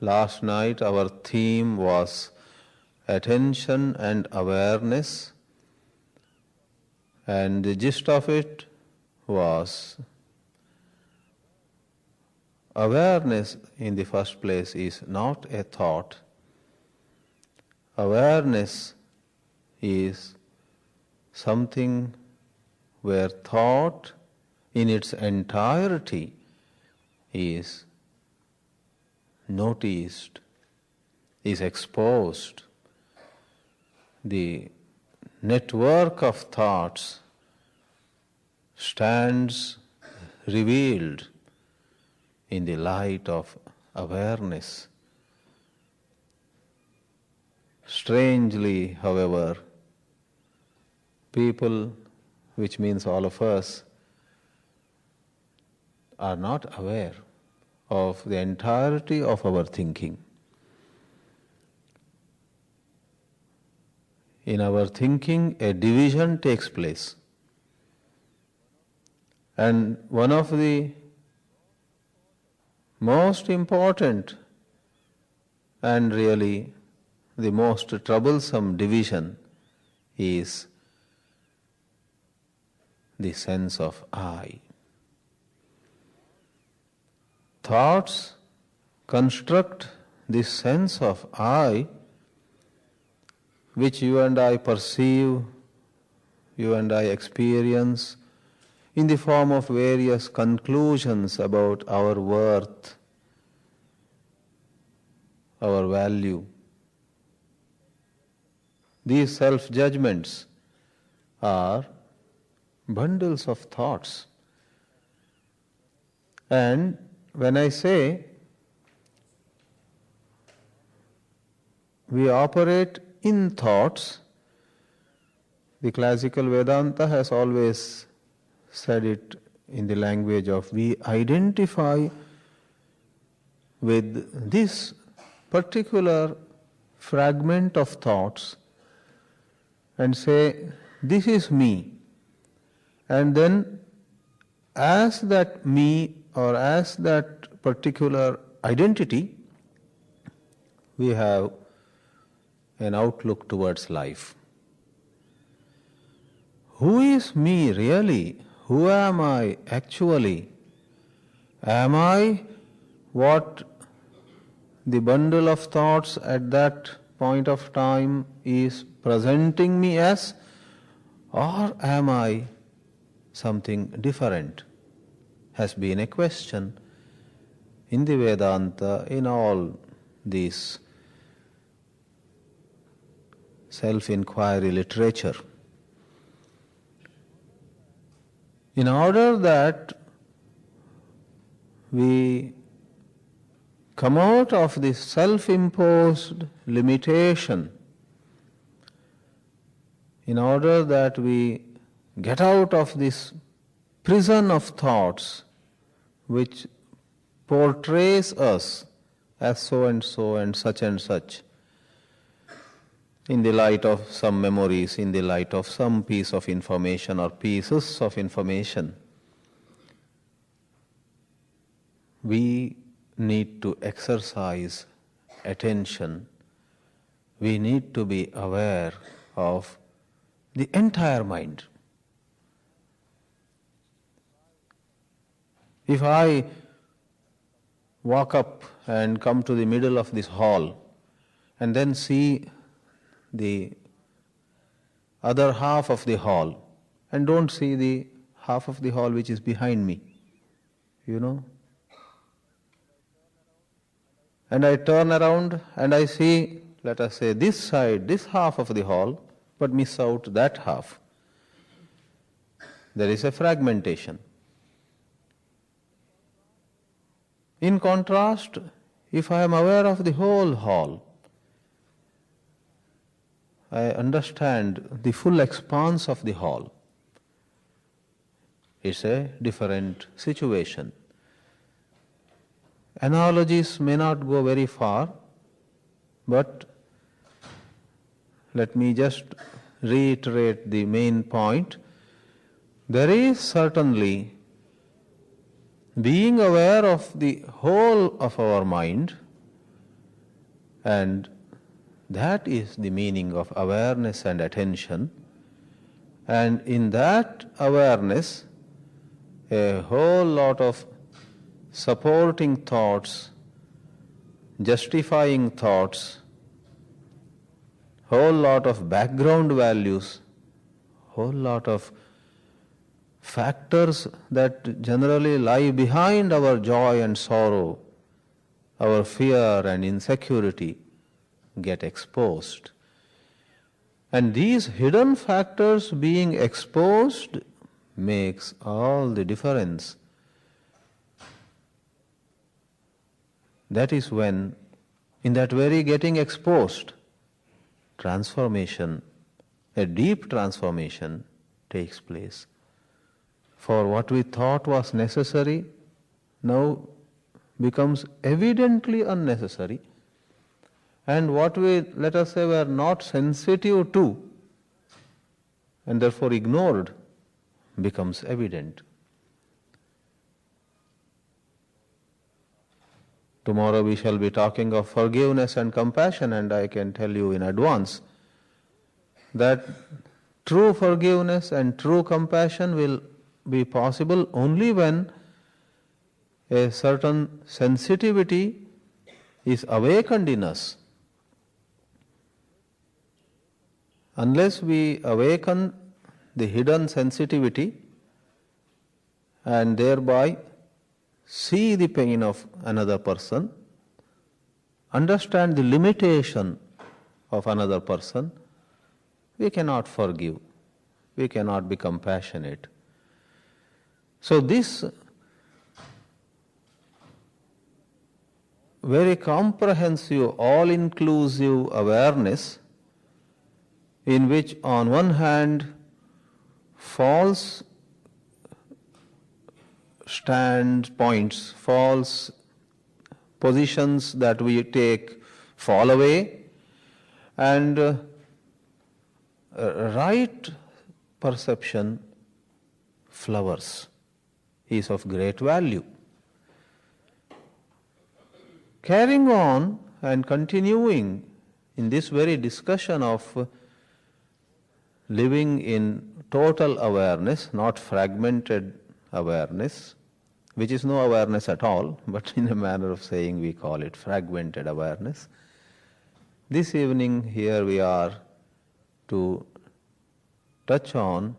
Last night our theme was attention and awareness, and the gist of it was awareness in the first place is not a thought. Awareness is something where thought in its entirety is noticed, is exposed. The network of thoughts stands revealed in the light of awareness. Strangely, however, people, which means all of us, are not aware of the entirety of our thinking. In our thinking, a division takes place. And one of the most important and really the most troublesome division is the sense of I. Thoughts construct this sense of I, which you and I perceive, you and I experience, in the form of various conclusions about our worth, our value. These self-judgments are bundles of thoughts. And when I say we operate in thoughts, the classical Vedanta has always said it in the language of we identify with this particular fragment of thoughts and say, this is me. And then as that me or as that particular identity, we have an outlook towards life. Who is me really? Who am I actually? Am I what the bundle of thoughts at that point of time is presenting me as? Or am I something different? Has been a question in the Vedanta, in all these self-inquiry literature. In order that we come out of this self-imposed limitation, in order that we get out of this prison of thoughts which portrays us as so and such and such, in the light of some memories, in the light of some piece of information or pieces of information, we need to exercise attention. We need to be aware of the entire mind. If I walk up and come to the middle of this hall and then see the other half of the hall and don't see the half of the hall which is behind me, and I turn around and I see, let us say, this side, this half of the hall, but miss out that half. There is a fragmentation. In contrast, if I am aware of the whole hall, I understand the full expanse of the hall. It's a different situation. Analogies may not go very far, but let me just reiterate the main point. There is certainly being aware of the whole of our mind And that is the meaning of awareness and attention. And in that awareness, a whole lot of supporting thoughts, justifying thoughts, whole lot of background values, whole lot of factors that generally lie behind our joy and sorrow, our fear and insecurity get exposed. And these hidden factors being exposed makes all the difference. That is when, in that very getting exposed, transformation, a deep transformation takes place. For what we thought was necessary now becomes evidently unnecessary, and what we, let us say, were not sensitive to and therefore ignored becomes evident. Tomorrow we shall be talking of forgiveness and compassion, and I can tell you in advance that true forgiveness and true compassion will be possible only when a certain sensitivity is awakened in us. Unless we awaken the hidden sensitivity and thereby see the pain of another person, understand the limitation of another person, we cannot forgive, we cannot be compassionate. So this very comprehensive, all-inclusive awareness, in which on one hand false standpoints, false positions that we take fall away, and right perception flowers, is of great value. Carrying on and continuing in this very discussion of living in total awareness, not fragmented awareness, which is no awareness at all, but in a manner of saying we call it fragmented awareness. This evening here we are to touch on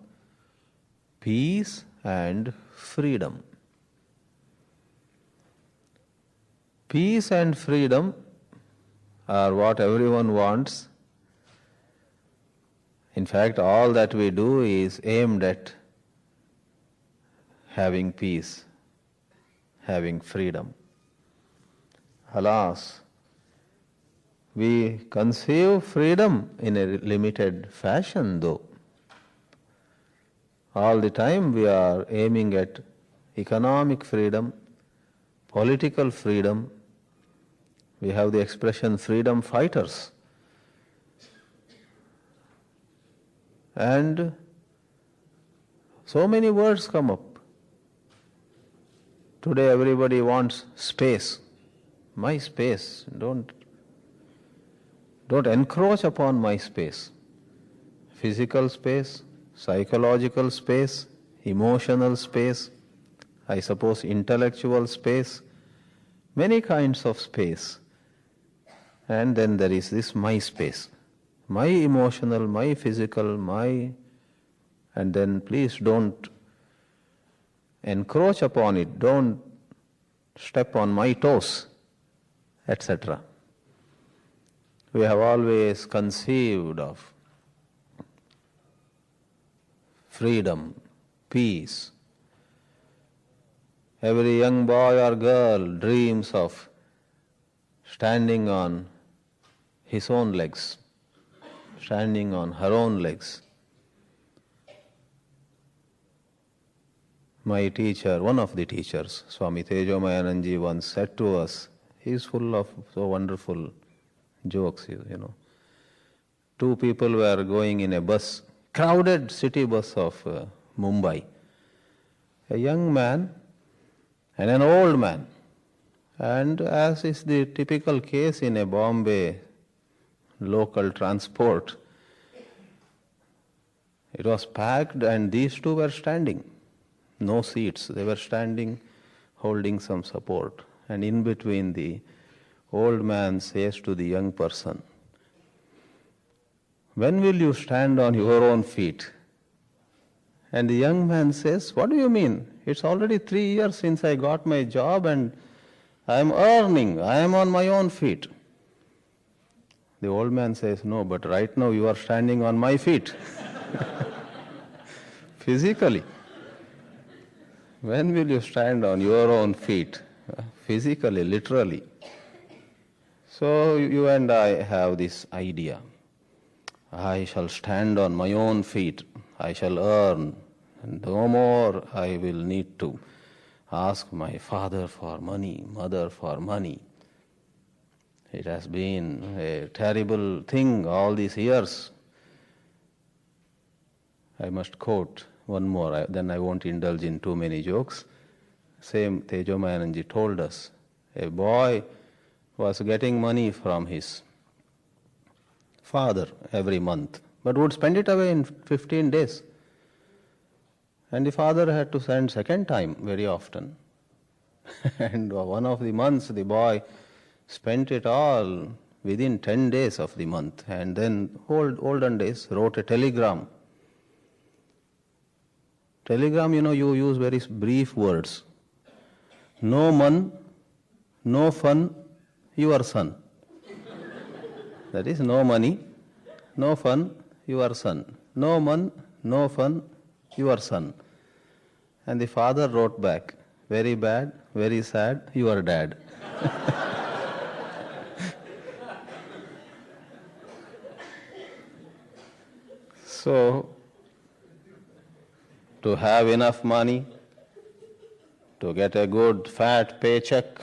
peace and freedom. Peace and freedom are what everyone wants. In fact, all that we do is aimed at having peace, having freedom. Alas, we conceive freedom in a limited fashion though. All the time we are aiming at economic freedom, political freedom. We have the expression freedom fighters. And so many words come up. Today everybody wants space. My space. Don't encroach upon my space. Physical space, psychological space, emotional space, I suppose intellectual space, many kinds of space. And then there is this my space. My emotional, my physical, my... And then please don't encroach upon it, don't step on my toes, etc. We have always conceived of freedom, peace. Every young boy or girl dreams of standing on his own legs, standing on her own legs. My teacher, one of the teachers, Swami Tejomayananji, once said to us, he is full of so wonderful jokes, you know. Two people were going in a bus, crowded city bus of Mumbai. A young man and an old man. And as is the typical case in a Bombay local transport, it was packed and these two were standing. No seats. They were standing, holding some support. And in between, the old man says to the young person, "When will you stand on your own feet?" And the young man says, "What do you mean? It's already 3 years since I got my job and I am earning. I am on my own feet." The old man says, "No, but right now you are standing on my feet." Physically. When will you stand on your own feet? Physically, literally. So you and I have this idea. I shall stand on my own feet. I shall earn. And no more I will need to ask my father for money, mother for money. It has been a terrible thing all these years. I must quote one more, then I won't indulge in too many jokes. Same Tejomayananji told us. A boy was getting money from his father every month, but would spend it away in 15 days. And the father had to send second time very often. And one of the months the boy spent it all within 10 days of the month, and then olden days wrote a telegram. Telegram, you use very brief words. No man, no fun, your son. That is, no money, no fun, your son. No man, no fun, your son. And the father wrote back, "Very bad, very sad, your dad." So, to have enough money, to get a good fat paycheck,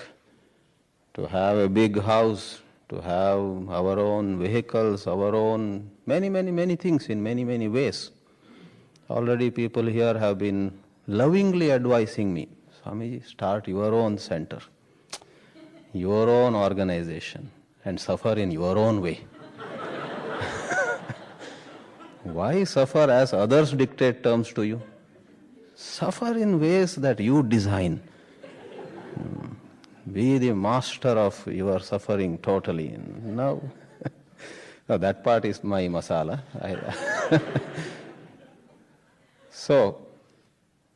to have a big house, to have our own vehicles, our own many things in many ways. Already people here have been lovingly advising me, "Swamiji, start your own center, your own organization, and suffer in your own way." Why suffer as others dictate terms to you? Suffer in ways that you design. Be the master of your suffering totally. No, that part is my masala. So,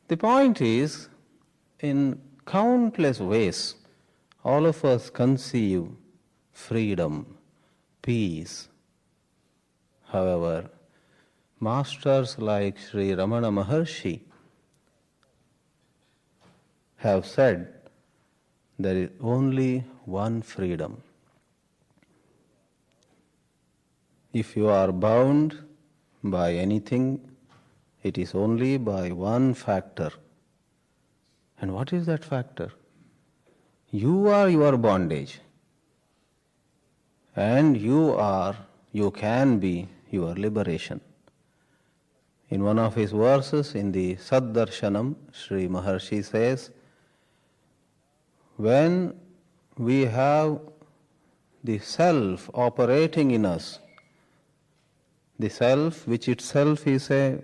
the point is, in countless ways, all of us conceive freedom, peace. However, masters like Sri Ramana Maharshi have said there is only one freedom. If you are bound by anything, it is only by one factor. And what is that factor? You are your bondage. And you can be your liberation. In one of his verses in the Saddarshanam, Sri Maharshi says, when we have the self operating in us, the self which itself is a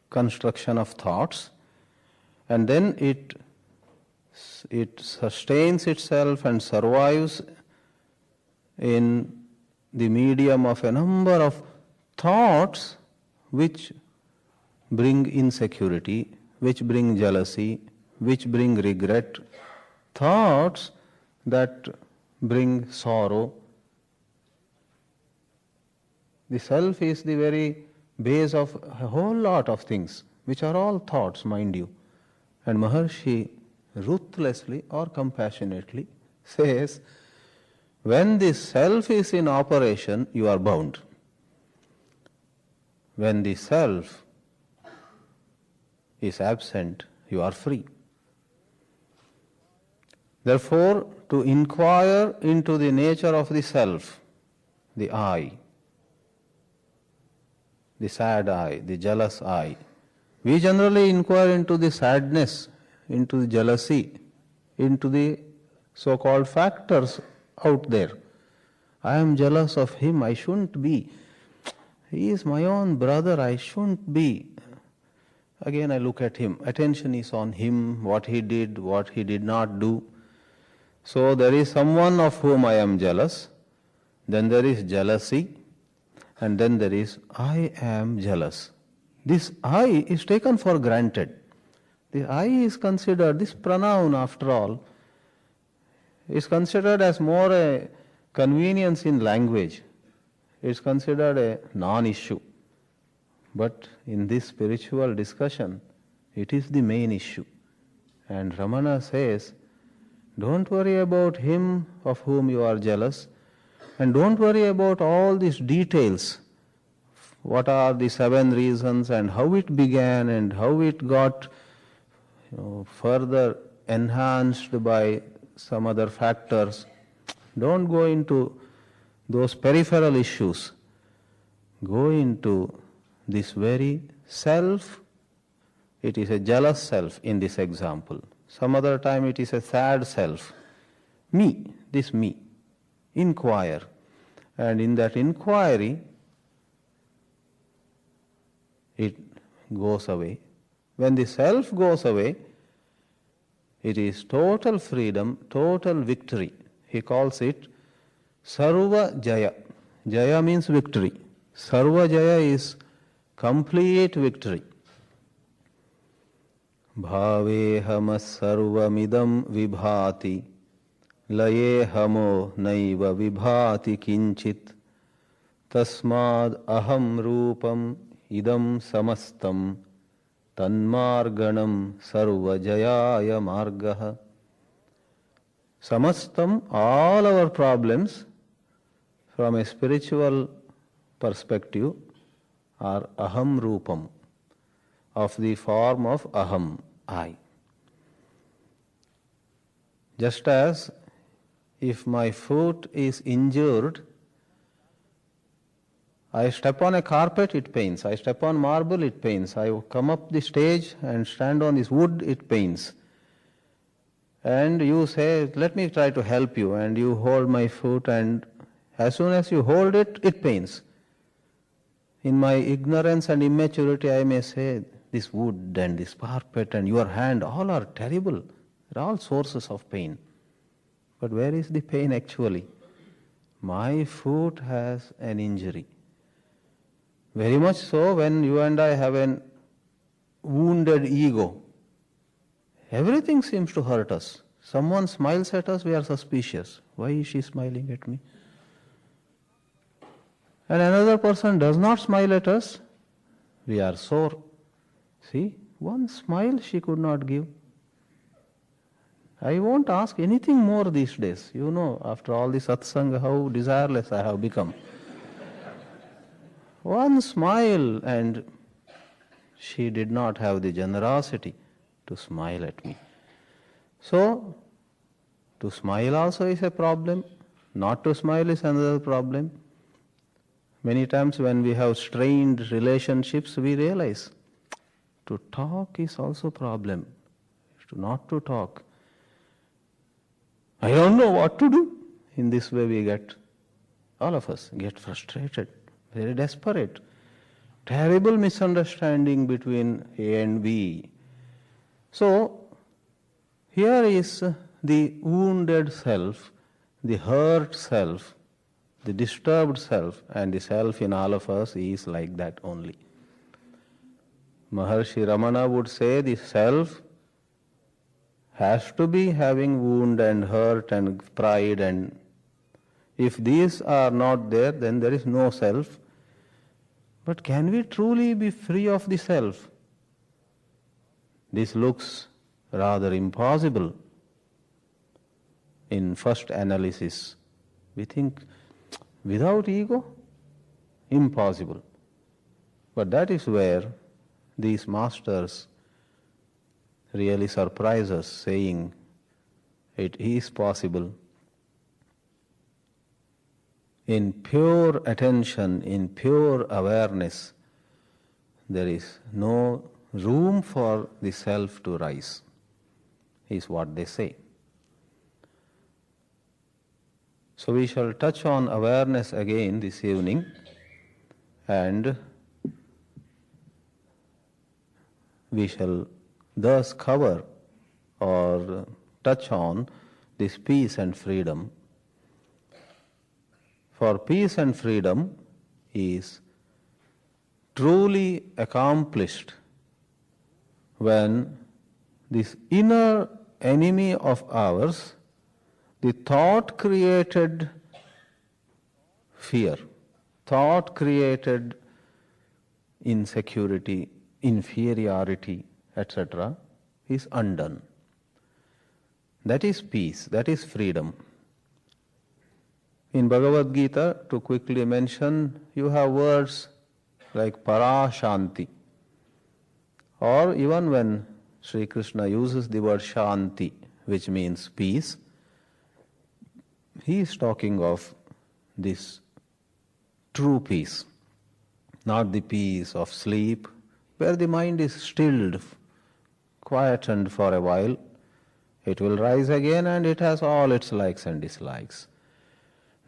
construction of thoughts, and then it sustains itself and survives in the medium of a number of thoughts which bring insecurity, which bring jealousy, which bring regret, thoughts that bring sorrow. The self is the very base of a whole lot of things, which are all thoughts, mind you. And Maharshi ruthlessly or compassionately says, when the self is in operation, you are bound. When the self is absent, you are free. Therefore, to inquire into the nature of the self, the I, the sad I, the jealous I, we generally inquire into the sadness, into the jealousy, into the so-called factors out there. I am jealous of him, I shouldn't be. He is my own brother, I shouldn't be. Again I look at him. Attention is on him, what he did not do. So there is someone of whom I am jealous, then there is jealousy, and then there is I am jealous. This I is taken for granted. The I is considered, this pronoun after all, is considered as more a convenience in language. It's considered a non-issue. But in this spiritual discussion, it is the main issue. And Ramana says, don't worry about him of whom you are jealous, and don't worry about all these details. What are the 7 reasons and how it began and how it got further enhanced by some other factors. Don't go into those peripheral issues. Go into this very self. It is a jealous self in this example. Some other time it is a sad self. Me, this me. Inquire. And in that inquiry, it goes away. When the self goes away, it is total freedom, total victory. He calls it Sarva Jaya. Jaya means victory. Sarva Jaya is complete victory. Bhavehama sarvamidam vibhati layehamo naiva vibhati kinchit tasmad aham rupam idam samastam tanmarganam sarvajayaya margaha. Samastam, all our problems from a spiritual perspective are aham rupam, of the form of aham, I. Just as if my foot is injured, I step on a carpet, it pains. I step on marble, it pains. I come up the stage and stand on this wood, it pains. And you say, let me try to help you, and you hold my foot, and as soon as you hold it, it pains. In my ignorance and immaturity, I may say, this wood and this carpet and your hand, all are terrible. They're all sources of pain. But where is the pain actually? My foot has an injury. Very much so when you and I have a wounded ego. Everything seems to hurt us. Someone smiles at us, we are suspicious. Why is she smiling at me? And another person does not smile at us, we are sore. See, one smile she could not give. I won't ask anything more these days. You know, after all this satsanga, how desireless I have become. One smile, and she did not have the generosity to smile at me. So, to smile also is a problem. Not to smile is another problem. Many times when we have strained relationships, we realize to talk is also a problem. To not to talk. I don't know what to do. In this way we get, all of us get frustrated, very desperate. Terrible misunderstanding between A and B. So, here is the wounded self, the hurt self, the disturbed self, and the self in all of us is like that only. Maharshi Ramana would say the self has to be having wound and hurt and pride, and if these are not there, then there is no self. But can we truly be free of the self? This looks rather impossible in first analysis. We think, without ego? Impossible. But that is where these masters really surprise us, saying it is possible. In pure attention, in pure awareness, there is no room for the self to rise, is what they say. So we shall touch on awareness again this evening, and we shall thus cover or touch on this peace and freedom. For peace and freedom is truly accomplished when this inner enemy of ours, the thought-created fear, thought-created insecurity, inferiority, etc., is undone. That is peace, that is freedom. In Bhagavad Gita, to quickly mention, you have words like Parashanti, or even when Sri Krishna uses the word Shanti, which means peace, he is talking of this true peace, not the peace of sleep, where the mind is stilled, quietened for a while. It will rise again and it has all its likes and dislikes.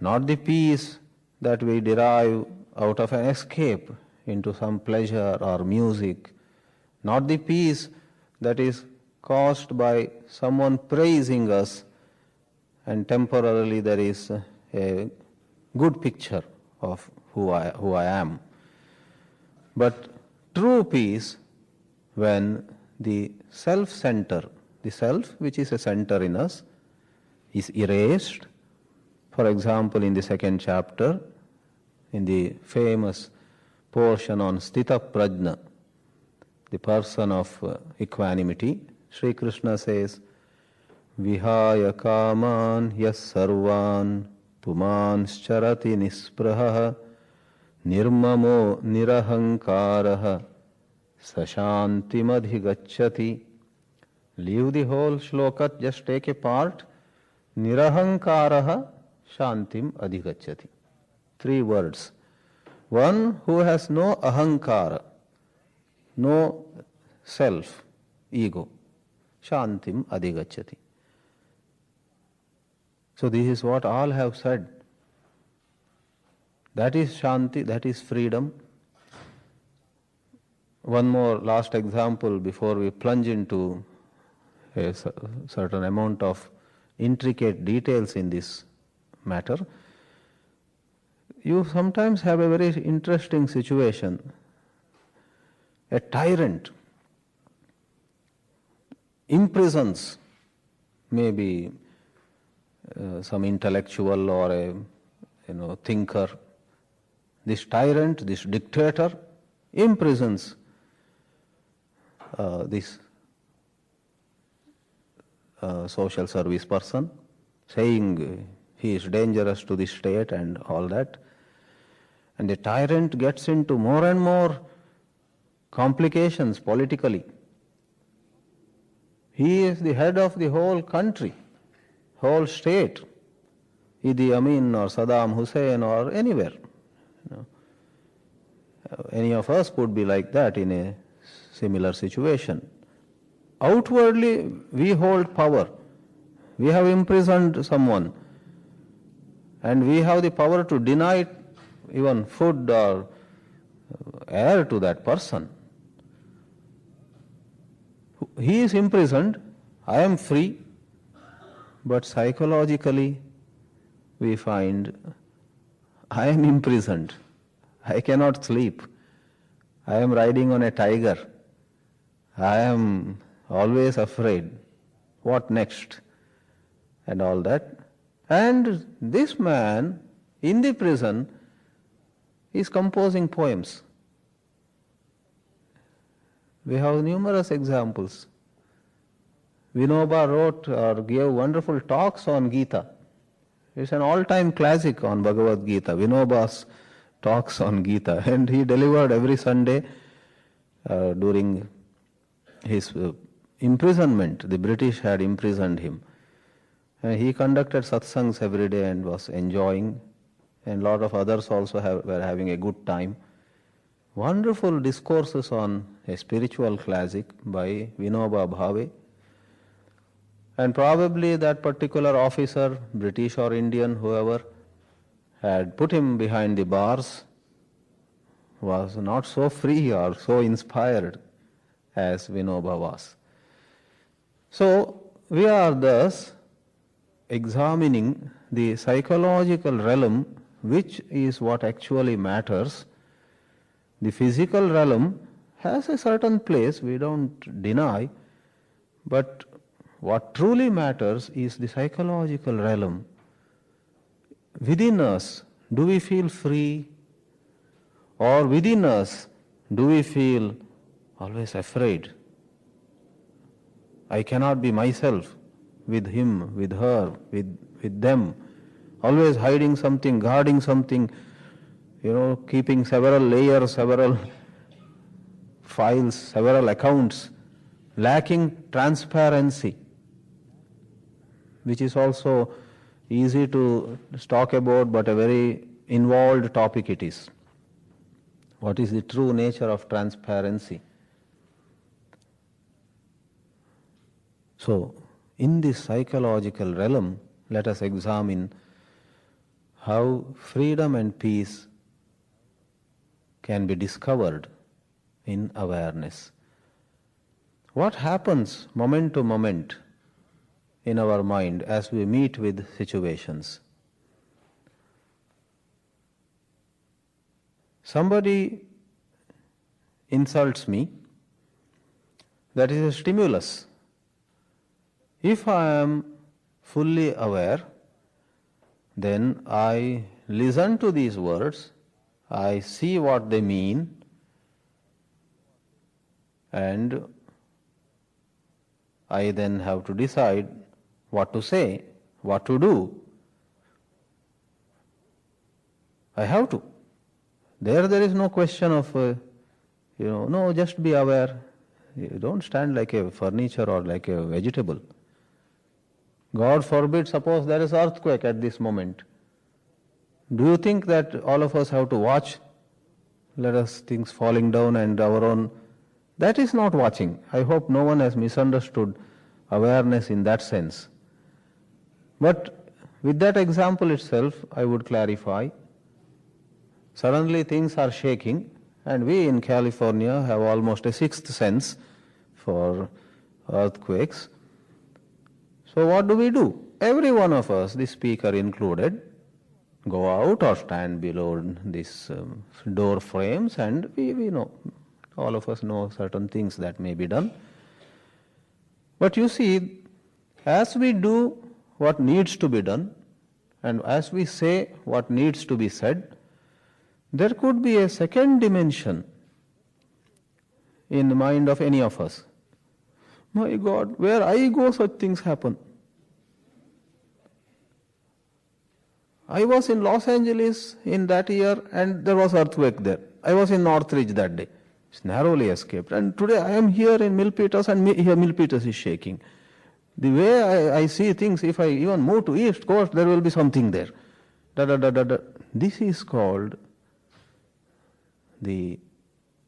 Not the peace that we derive out of an escape into some pleasure or music, not the peace that is caused by someone praising us and temporarily there is a good picture of who I am. But true peace, when the self-center, the self which is a center in us, is erased. For example, in the second chapter, in the famous portion on Sthita Prajna, the person of equanimity, Sri Krishna says, Vihaya kaman yas sarvan pumanscharati nispraha nirmamo nirahankaraha sashantimadhigacchati. Leave the whole shloka, just take a part. Nirahankaraha shantim adhigacchati. 3 words. One who has no ahankara, no self, ego, shantim adhigacchati. So this is what all have said. That is shanti, that is freedom. One more last example before we plunge into a certain amount of intricate details in this matter. You sometimes have a very interesting situation. A tyrant imprisons maybe some intellectual or a thinker. This tyrant, this dictator, imprisons this social service person, saying he is dangerous to the state and all that. And the tyrant gets into more and more complications politically. He is the head of the whole country, whole state, Idi Amin or Saddam Hussein or anywhere. Any of us could be like that in a similar situation. Outwardly, we hold power. We have imprisoned someone, and we have the power to deny even food or air to that person. He is imprisoned, I am free, but psychologically we find I am imprisoned. I cannot sleep. I am riding on a tiger. I am always afraid. What next? And all that. And this man in the prison is composing poems. We have numerous examples. Vinoba wrote or gave wonderful talks on Gita. It's an all-time classic on Bhagavad Gita, Vinoba's talks on Gita. And he delivered every Sunday during his imprisonment. The British had imprisoned him. He conducted satsangs every day and was enjoying. And a lot of others also were having a good time. Wonderful discourses on a spiritual classic by Vinoba Bhave. And probably that particular officer, British or Indian, whoever, had put him behind the bars, was not so free or so inspired as Vinoba was. So, we are thus examining the psychological realm, which is what actually matters. The physical realm has a certain place, we don't deny, but what truly matters is the psychological realm. Within us, do we feel free? Or within us, do we feel always afraid? I cannot be myself with him, with her, with them. Always hiding something, guarding something, keeping several layers, several files, several accounts, lacking transparency, which is also easy to talk about, but a very involved topic it is. What is the true nature of transparency? So, in this psychological realm, let us examine how freedom and peace can be discovered in awareness. What happens moment to moment in our mind as we meet with situations? Somebody insults me, that is a stimulus. If I am fully aware, then I listen to these words, I see what they mean, and I then have to decide what to say, what to do. I have to. There is no question of, no, just be aware. You don't stand like a furniture or like a vegetable. God forbid, suppose there is earthquake at this moment. Do you think that all of us have to watch? Let us things falling down and our own. That is not watching. I hope no one has misunderstood awareness in that sense. But with that example itself, I would clarify. Suddenly things are shaking, and we in California have almost a sixth sense for earthquakes. So what do? Every one of us, the speaker included, go out or stand below these door frames, and we know, all of us know certain things that may be done. But you see, as we do what needs to be done, and as we say what needs to be said, there could be a second dimension in the mind of any of us. My God, where I go, such things happen. I was in Los Angeles in that year, and there was earthquake there. I was in Northridge that day. It's narrowly escaped. And today I am here in Milpitas, and here Milpitas is shaking. The way I see things, if I even move to East Coast, there will be something there. This is called the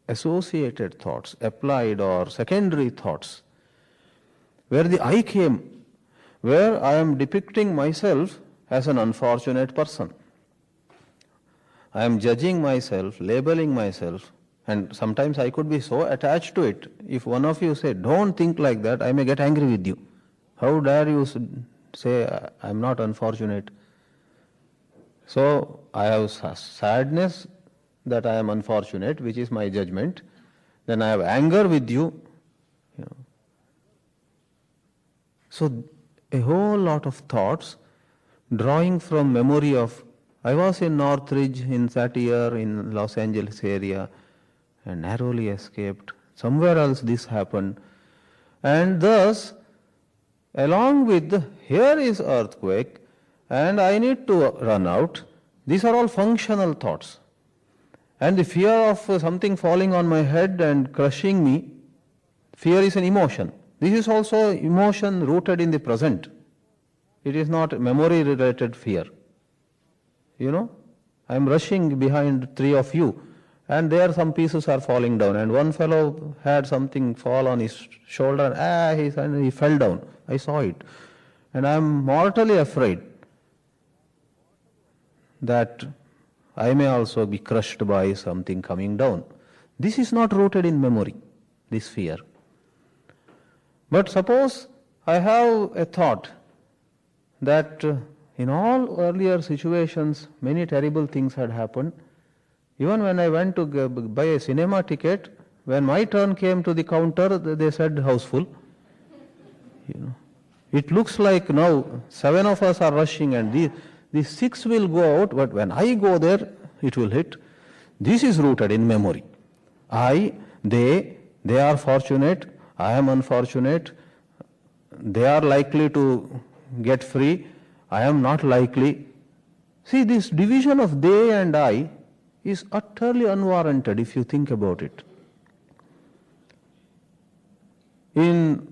associated thoughts, applied or secondary thoughts, where the I came, where I am depicting myself as an unfortunate person. I am judging myself, labeling myself, and sometimes I could be so attached to it. If one of you say, don't think like that, I may get angry with you. How dare you say, I am not unfortunate? So I have sadness that I am unfortunate, which is my judgment. Then I have anger with you. So a whole lot of thoughts drawing from memory of, I was in Northridge in that year in Los Angeles area and narrowly escaped. Somewhere else this happened. And thus, along with here is earthquake and I need to run out, these are all functional thoughts. And the fear of something falling on my head and crushing me, fear is an emotion. This is also emotion rooted in the present. It is not memory-related fear. I am rushing behind three of you, and there some pieces are falling down, and one fellow had something fall on his shoulder, and he fell down. I saw it. And I am mortally afraid that I may also be crushed by something coming down. This is not rooted in memory, this fear. But suppose I have a thought that in all earlier situations, many terrible things had happened. Even when I went to buy a cinema ticket, when my turn came to the counter, they said house full. It looks like now 7 of us are rushing and the 6 will go out, but when I go there, it will hit. This is rooted in memory. They are fortunate, I am unfortunate, they are likely to get free, I am not likely. See, this division of they and I is utterly unwarranted if you think about it. In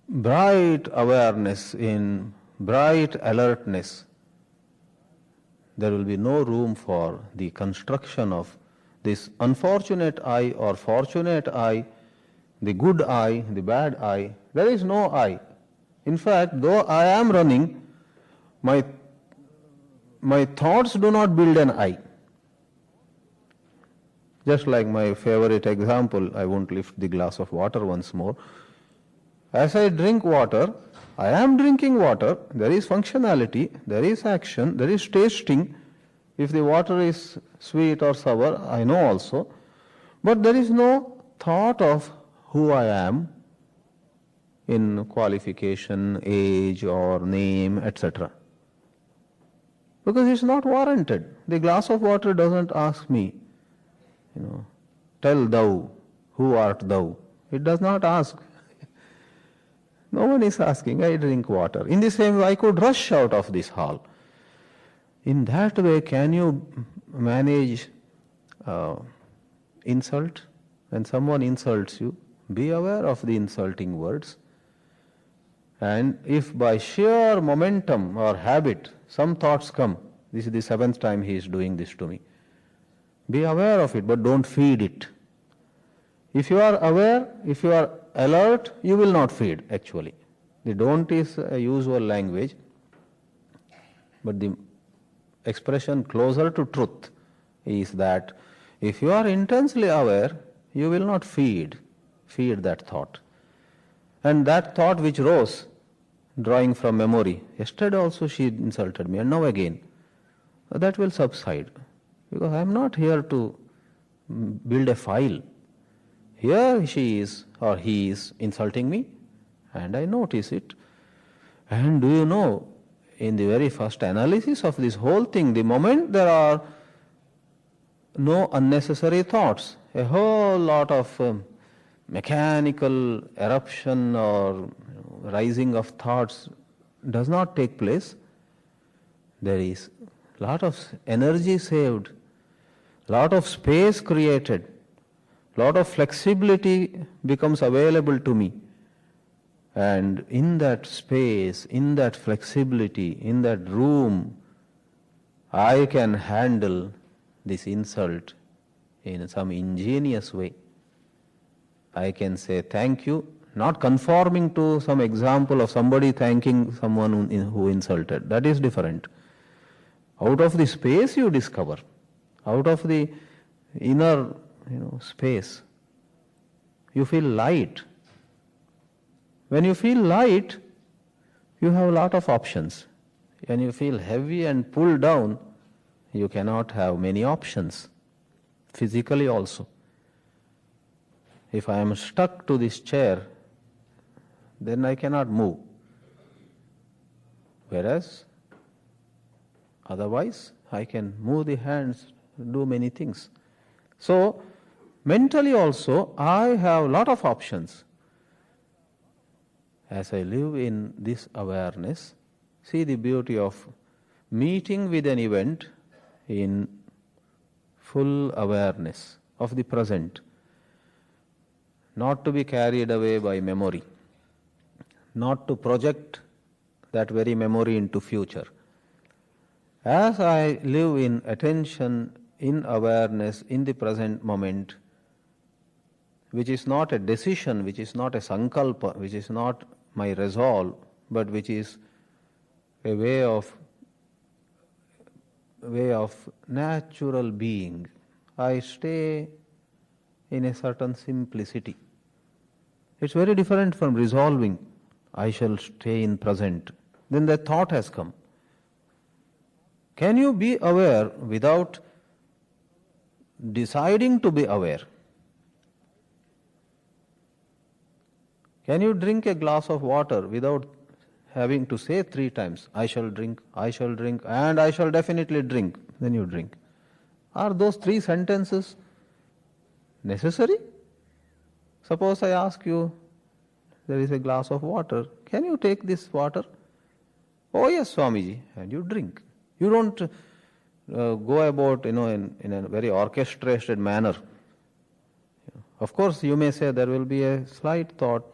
bright awareness, in bright alertness, there will be no room for the construction of this unfortunate I or fortunate I, the good I, the bad I. There is no I. In fact, though I am running, my thoughts do not build an I. Just like my favorite example, I won't lift the glass of water once more. As I drink water, I am drinking water, there is functionality, there is action, there is tasting. If the water is sweet or sour, I know also. But there is no thought of who I am in qualification, age or name, etc. Because it's not warranted. The glass of water doesn't ask me, tell thou, who art thou? It does not ask. No one is asking, I drink water. In the same way, I could rush out of this hall. In that way, can you manage insult? When someone insults you, be aware of the insulting words. And if by sheer momentum or habit, some thoughts come, this is the 7th time he is doing this to me. Be aware of it, but don't feed it. If you are aware, if you are alert, you will not feed actually. The don't is a usual language, but the expression closer to truth is that if you are intensely aware, you will not feed that thought. And that thought which rose, drawing from memory, yesterday also she insulted me and now again, that will subside. Because I am not here to build a file. Here she is or he is insulting me and I notice it. And do you know, in the very first analysis of this whole thing, the moment there are no unnecessary thoughts, a whole lot of mechanical eruption or rising of thoughts does not take place, there is a lot of energy saved, lot of space created, lot of flexibility becomes available to me. And in that space, in that flexibility, in that room, I can handle this insult in some ingenious way. I can say thank you, not conforming to some example of somebody thanking someone who insulted. That is different. Out of the space you discover, out of the inner space, you feel light. When you feel light, you have a lot of options. When you feel heavy and pulled down, you cannot have many options, physically also. If I am stuck to this chair, then I cannot move. Whereas, otherwise, I can move the hands, do many things. So, mentally also, I have a lot of options. As I live in this awareness, see the beauty of meeting with an event in full awareness of the present, not to be carried away by memory, not to project that very memory into future. As I live in attention, in awareness, in the present moment, which is not a decision, which is not a sankalpa, which is not my resolve, but which is a way of natural being. I stay in a certain simplicity. It's very different from resolving, I shall stay in present. Then the thought has come. Can you be aware without deciding to be aware? Can you drink a glass of water without having to say 3 times, I shall drink, and I shall definitely drink? Then you drink. Are those 3 sentences necessary? Suppose I ask you, there is a glass of water. Can you take this water? Oh yes, Swamiji, and you drink. You don't go about, in a very orchestrated manner. Of course, you may say there will be a slight thought,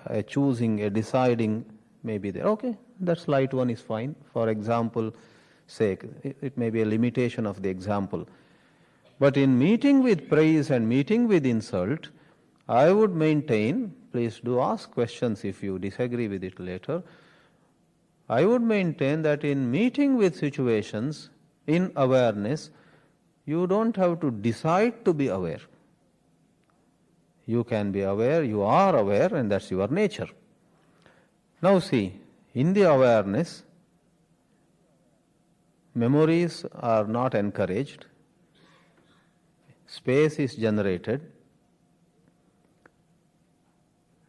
a choosing, a deciding may be there. Okay, that slight one is fine. For example sake, it may be a limitation of the example. But in meeting with praise and meeting with insult, I would maintain, please do ask questions if you disagree with it later, I would maintain that in meeting with situations, in awareness, you don't have to decide to be aware. You can be aware, you are aware, and that's your nature. Now see, in the awareness, memories are not encouraged, space is generated,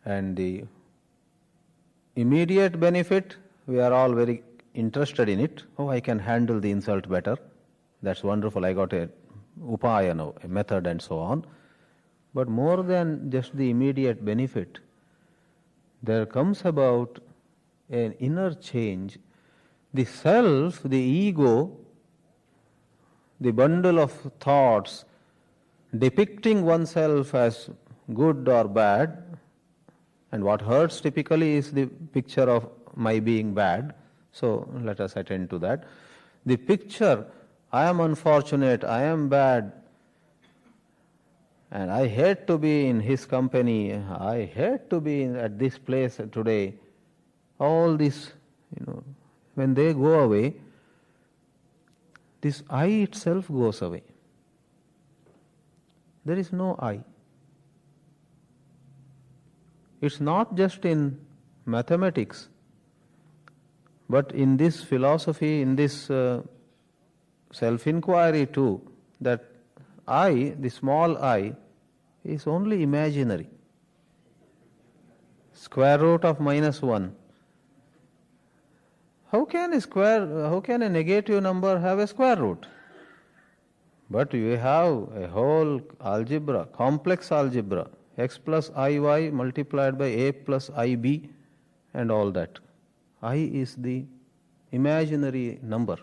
and the immediate benefit, we are all very interested in it. Oh, I can handle the insult better. That's wonderful. I got a upaya now, a method and so on. But more than just the immediate benefit, there comes about an inner change. The self, the ego, the bundle of thoughts depicting oneself as good or bad, and what hurts typically is the picture of my being bad, so let us attend to that. The picture, I am unfortunate, I am bad, and I hate to be in his company, I hate to be at this place today, all this, when they go away, this I itself goes away. There is no I. It's not just in mathematics, but in this philosophy, in this self-inquiry too, that I, the small I, is only imaginary. Square root of -1. How can a negative number have a square root? But you have a whole algebra, complex algebra, x plus iy multiplied by a plus ib and all that. I is the imaginary number.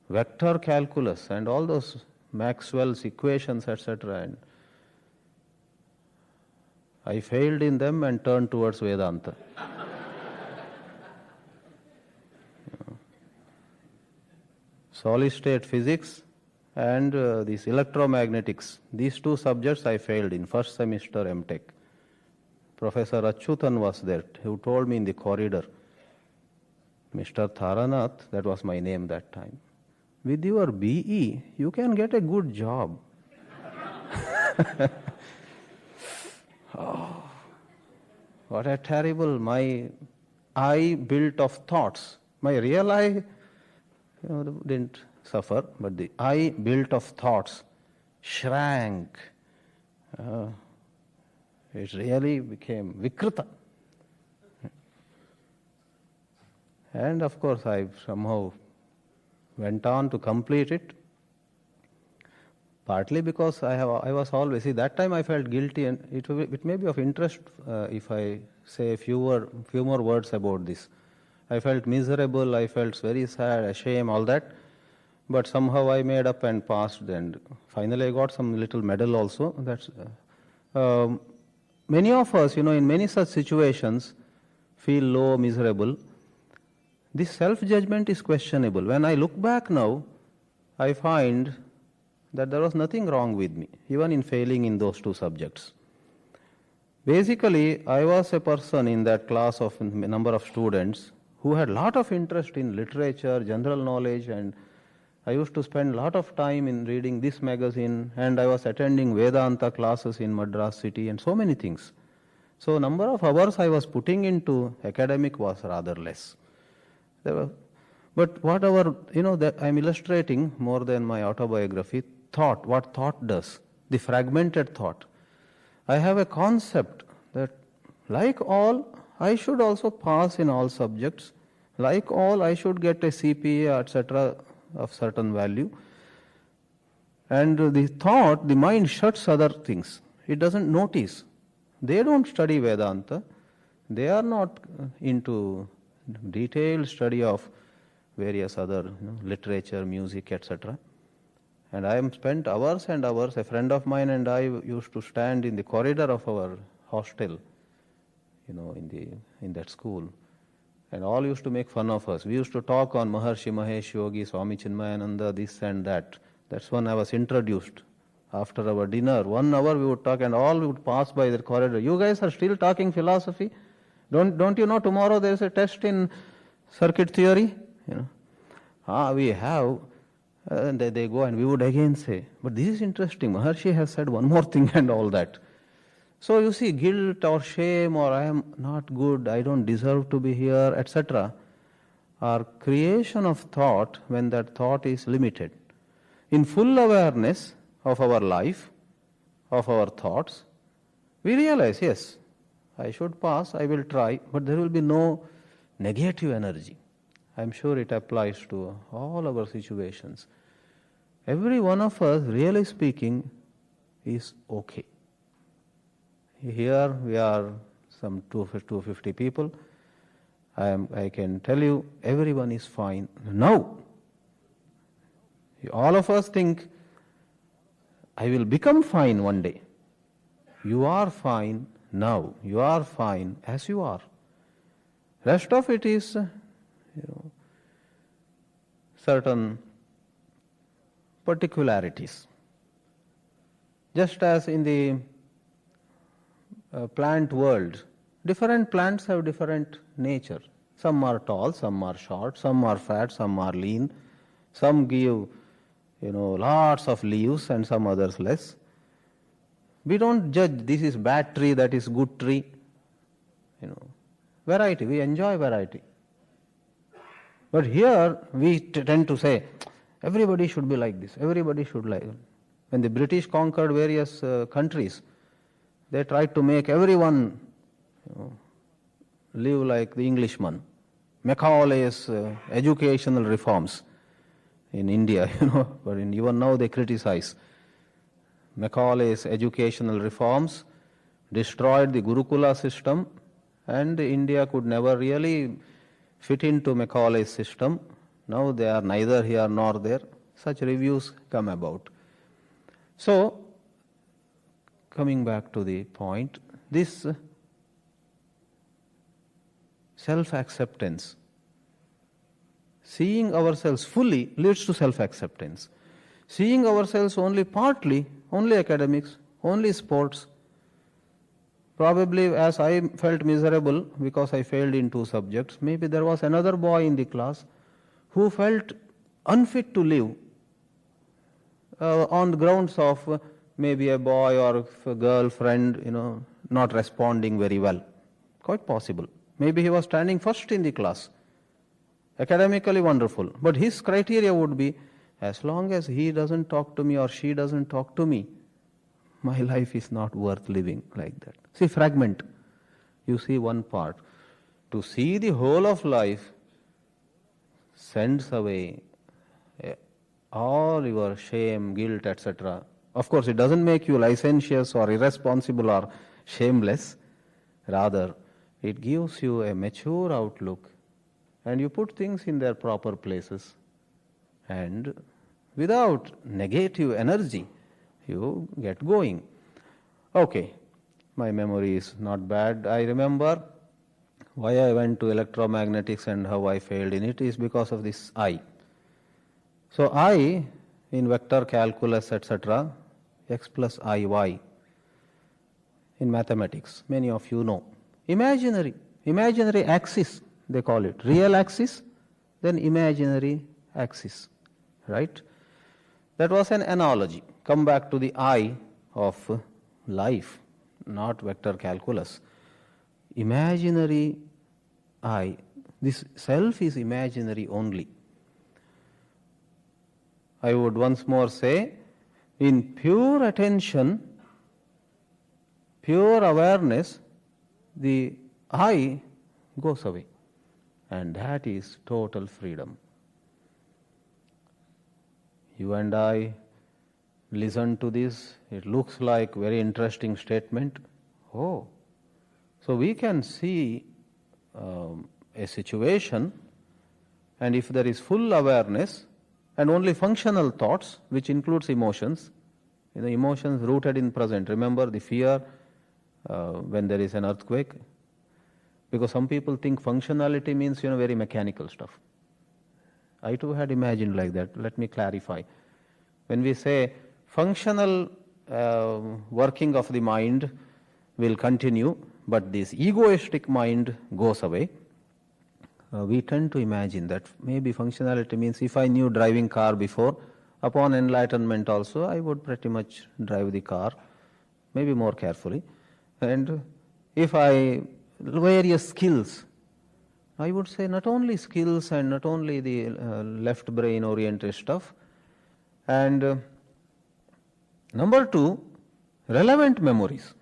Vector calculus and all those Maxwell's equations, etc. And I failed in them and turned towards Vedanta. Solid state physics and this electromagnetics, these 2 subjects I failed in first semester MTech. Professor Achyutan was there, who told me in the corridor, Mr. Tharanath, that was my name that time, with your BE, you can get a good job. Oh, what a terrible, my I built of thoughts. My real I didn't suffer, but the I built of thoughts shrank. It really became vikrita. And of course I somehow went on to complete it, partly because I was always, that time I felt guilty, and it may be of interest if I say a few more words about this. I felt miserable, I felt very sad, ashamed, all that, but somehow I made up and passed, and finally I got some little medal also. That's many of us, in many such situations, feel low, miserable. This self-judgment is questionable. When I look back now, I find that there was nothing wrong with me, even in failing in those 2 subjects. Basically, I was a person in that class of number of students who had lot of interest in literature, general knowledge, and I used to spend a lot of time in reading this magazine, and I was attending Vedanta classes in Madras city and so many things. So number of hours I was putting into academic was rather less. But whatever, that I'm illustrating more than my autobiography, thought, what thought does, the fragmented thought. I have a concept that like all, I should also pass in all subjects. Like all, I should get a CPA, etc. of certain value. And the thought, the mind shuts other things. It doesn't notice. They don't study Vedanta. They are not into detailed study of various other literature, music, etc. And I have spent hours and hours. A friend of mine and I used to stand in the corridor of our hostel, in that school. And all used to make fun of us. We used to talk on Maharshi Mahesh Yogi, Swami Chinmayananda, this and that. That's when I was introduced. After our dinner, 1 hour we would talk and all would pass by the corridor. You guys are still talking philosophy? Don't you know tomorrow there is a test in circuit theory? We have. And they go and we would again say, but this is interesting. Maharshi has said one more thing and all that. So you see, guilt or shame or I am not good, I don't deserve to be here, etc. are creation of thought when that thought is limited. In full awareness of our life, of our thoughts, we realize, yes, I should pass, I will try, but there will be no negative energy. I'm sure it applies to all our situations. Every one of us, really speaking, is okay. Here we are some 250 people. I can tell you, everyone is fine now. All of us think, I will become fine one day. You are fine now. You are fine as you are. Rest of it is, certain particularities. Just as in the plant world, different plants have different nature. Some are tall, some are short, some are fat, some are lean, some give lots of leaves and some others less. We don't judge this is bad tree, that is good tree. Variety, we enjoy variety. But here we tend to say, everybody should be like this, everybody should like. When the British conquered various countries, they tried to make everyone live like the Englishman. Macaulay's educational reforms in India, but even now they criticize. Macaulay's educational reforms destroyed the Gurukula system, and India could never really fit into Macaulay's system. Now they are neither here nor there. Such reviews come about. So, coming back to the point, this self-acceptance, seeing ourselves fully leads to self-acceptance. Seeing ourselves only partly, only academics, only sports, probably as I felt miserable because I failed in 2 subjects, maybe there was another boy in the class who felt unfit to live on the grounds of maybe a boy or a girlfriend, not responding very well. Quite possible. Maybe he was standing first in the class, academically wonderful, but his criteria would be, as long as he doesn't talk to me or she doesn't talk to me, my life is not worth living like that. See, fragment. You see one part. To see the whole of life sends away all your shame, guilt, etc. Of course, it doesn't make you licentious or irresponsible or shameless. Rather, it gives you a mature outlook and you put things in their proper places. And without negative energy, you get going. Okay, my memory is not bad. I remember why I went to electromagnetics and how I failed in it is because of this I. So I, in vector calculus, etc., x plus iy. in mathematics, many of you know. Imaginary axis, they call it. Real axis, then imaginary axis, right? That was an analogy. Come back to the eye of life, not vector calculus. Imaginary eye, this self is imaginary only. I would once more say, in pure attention, pure awareness, the I goes away. And that is total freedom. You and I listen to this, it looks like very interesting statement. Oh, so we can see a situation, and if there is full awareness and only functional thoughts, which includes emotions, emotions rooted in present. Remember the fear when there is an earthquake? Because some people think functionality means very mechanical stuff. I too had imagined like that. Let me clarify. When we say functional working of the mind will continue, but this egoistic mind goes away, we tend to imagine that maybe functionality means if I knew driving car before, upon enlightenment also I would pretty much drive the car, maybe more carefully. And if various skills, I would say not only skills and not only the left brain oriented stuff, and number two, relevant memories,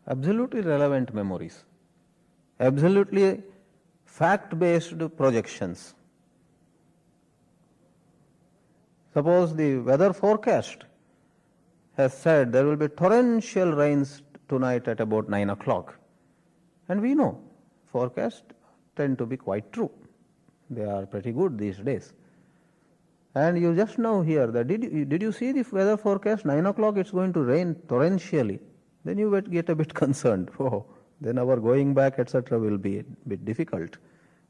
absolutely relevant memories, absolutely fact-based projections. Suppose the weather forecast has said there will be torrential rains tonight at about 9 o'clock. And we know forecasts tend to be quite true. They are pretty good these days. And you just know here that did you see the weather forecast? 9 o'clock it's going to rain torrentially. Then you would get a bit concerned. Oh, then our going back, etc. will be a bit difficult,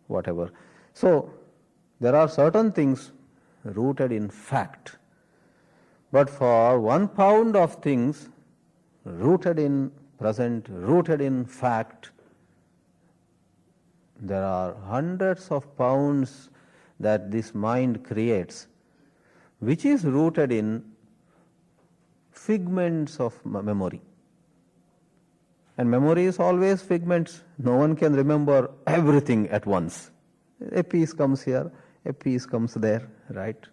whatever. So there are certain things rooted in fact. But for 1 pound of things rooted in present, rooted in fact, there are hundreds of pounds that this mind creates, which is rooted in figments of memory. And memory is always figments. No one can remember everything at once. A piece comes here, a piece comes there, right?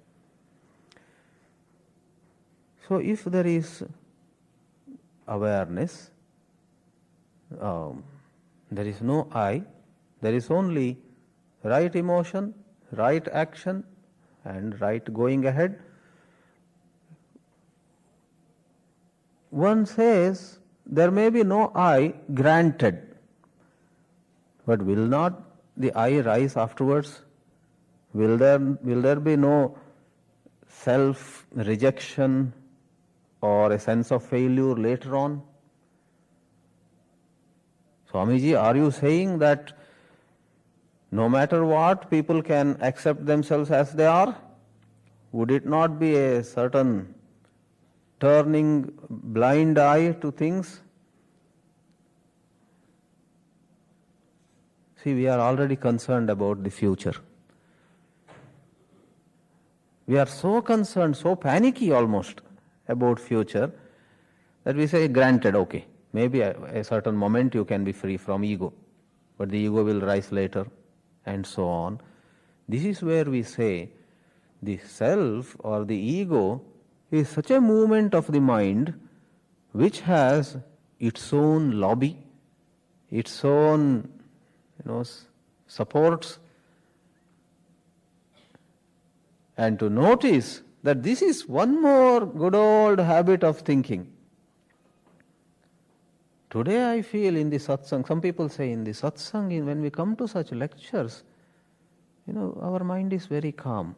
So if there is awareness, there is no I, there is only right emotion, right action, and right going ahead. One says there may be no I, granted, but will not the I rise afterwards? Will there be no self-rejection or a sense of failure later on? Swamiji, are you saying that no matter what, people can accept themselves as they are? Would it not be a certain turning blind eye to things? See, we are already concerned about the future. We are so concerned, so panicky almost about future that we say, granted, okay, maybe a certain moment you can be free from ego, but the ego will rise later, and so on. This is where we say the self or the ego is such a movement of the mind which has its own lobby, its own supports, and to notice that this is one more good old habit of thinking. Today I feel in the satsang, some people say in the satsang, when we come to such lectures, our mind is very calm.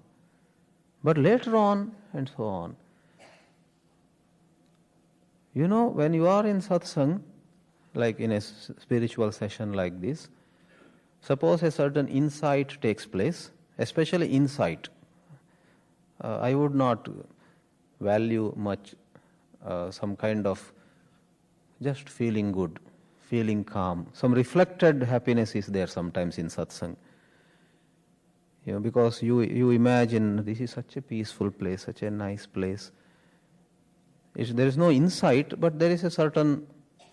But later on, and so on. When you are in satsang, like in a spiritual session like this, suppose a certain insight takes place, especially insight. I would not value much some kind of just feeling good, feeling calm. Some reflected happiness is there sometimes in satsang. Because you imagine this is such a peaceful place, such a nice place. There is no insight, but there is a certain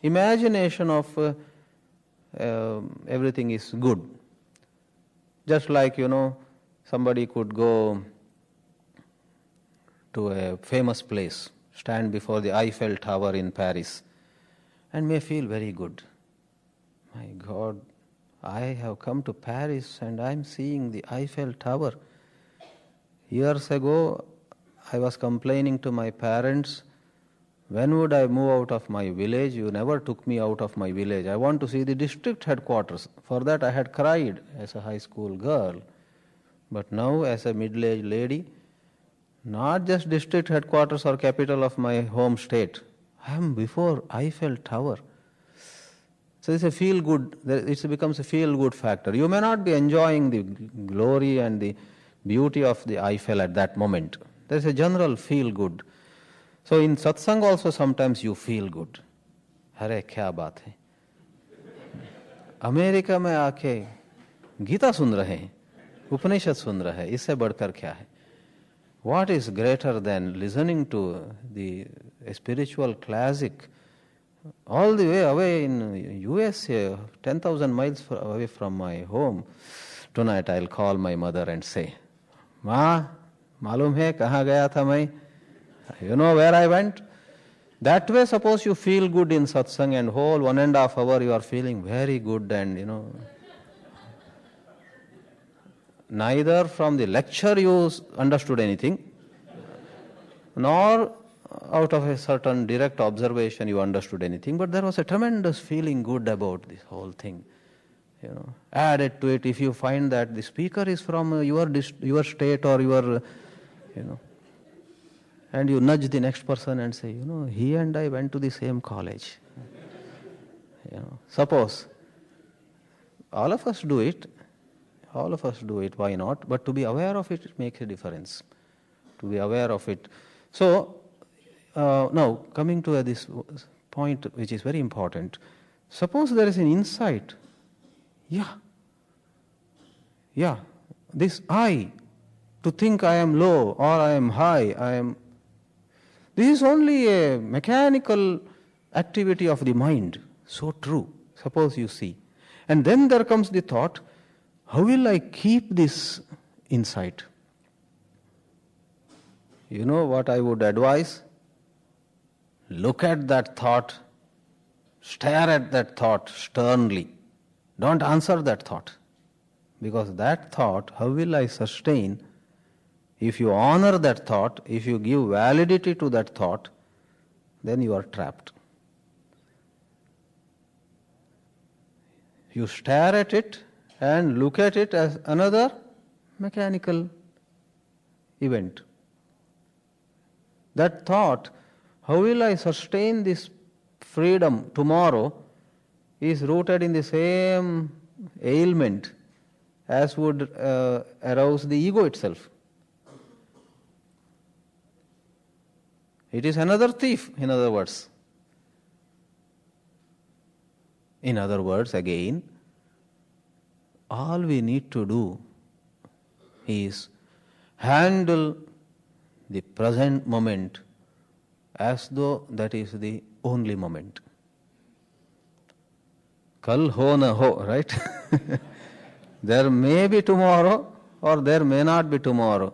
imagination of everything is good. Just like, somebody could go to a famous place, stand before the Eiffel Tower in Paris, and may feel very good. My God, I have come to Paris and I am seeing the Eiffel Tower. Years ago, I was complaining to my parents, when would I move out of my village? You never took me out of my village. I want to see the district headquarters. For that I had cried as a high school girl. But now as a middle-aged lady, not just district headquarters or capital of my home state, I am before Eiffel Tower. So it's a feel-good, it becomes a feel-good factor. You may not be enjoying the glory and the beauty of the Eiffel at that moment. There is a general feel-good. So in satsang also sometimes you feel good. अरे क्या बात है, America में आके गीता सुन रहे हैं, उपनिषद सुन रहे हैं, इससे बढ़कर क्या है? What is greater than listening to the spiritual classic all the way away in USA, 10,000 miles away from my home? Tonight I'll call my mother and say, माँ मालूम है कहाँ गया था मैं? You know where I went? That way, suppose you feel good in satsang and whole 1.5 hours you are feeling very good and neither from the lecture you understood anything, nor out of a certain direct observation you understood anything, but there was a tremendous feeling good about this whole thing. Added to it, if you find that the speaker is from your state or your, and you nudge the next person and say, he and I went to the same college. Suppose all of us do it, why not? But to be aware of it makes a difference. To be aware of it. So, now coming to this point which is very important. Suppose there is an insight. This I, to think I am low or I am high, this is only a mechanical activity of the mind. So true. Suppose you see. And then there comes the thought, how will I keep this insight? You know what I would advise? Look at that thought, stare at that thought sternly. Don't answer that thought. Because that thought, how will I sustain? If you honor that thought, if you give validity to that thought, then you are trapped. You stare at it and look at it as another mechanical event. That thought, how will I sustain this freedom tomorrow, is rooted in the same ailment as would arouse the ego itself. It is another thief, in other words. In other words, again, all we need to do is handle the present moment as though that is the only moment. Kal ho na ho, right? There may be tomorrow or there may not be tomorrow.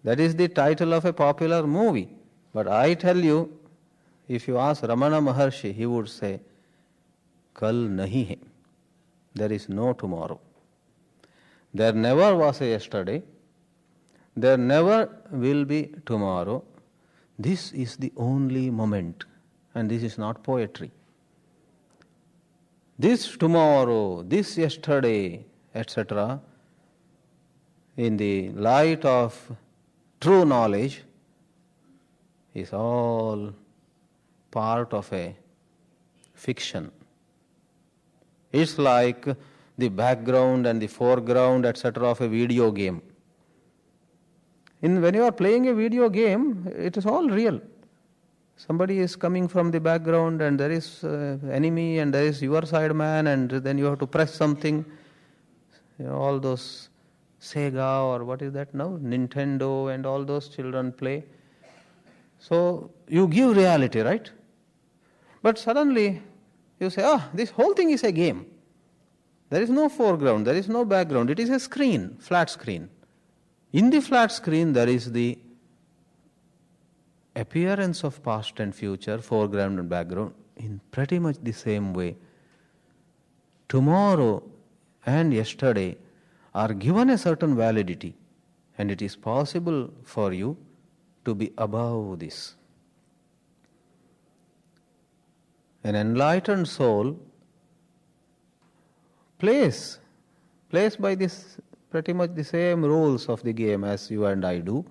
That is the title of a popular movie. But I tell you, if you ask Ramana Maharshi, he would say, Kal nahi hai. There is no tomorrow. There never was a yesterday. There never will be tomorrow. This is the only moment. And this is not poetry. This tomorrow, this yesterday, etc., in the light of true knowledge, is all part of a fiction. It's like the background and the foreground, etc., of a video game. When you are playing a video game, it is all real. Somebody is coming from the background and there is enemy and there is your side man and then you have to press something. All those Sega or what is that now? Nintendo and all those children play. So you give reality, right? But suddenly you say, this whole thing is a game. There is no foreground, there is no background. It is a screen, flat screen. In the flat screen there is the appearance of past and future, foreground and background, in pretty much the same way. Tomorrow and yesterday are given a certain validity, and it is possible for you to be above this. An enlightened soul plays by this pretty much the same rules of the game as you and I do,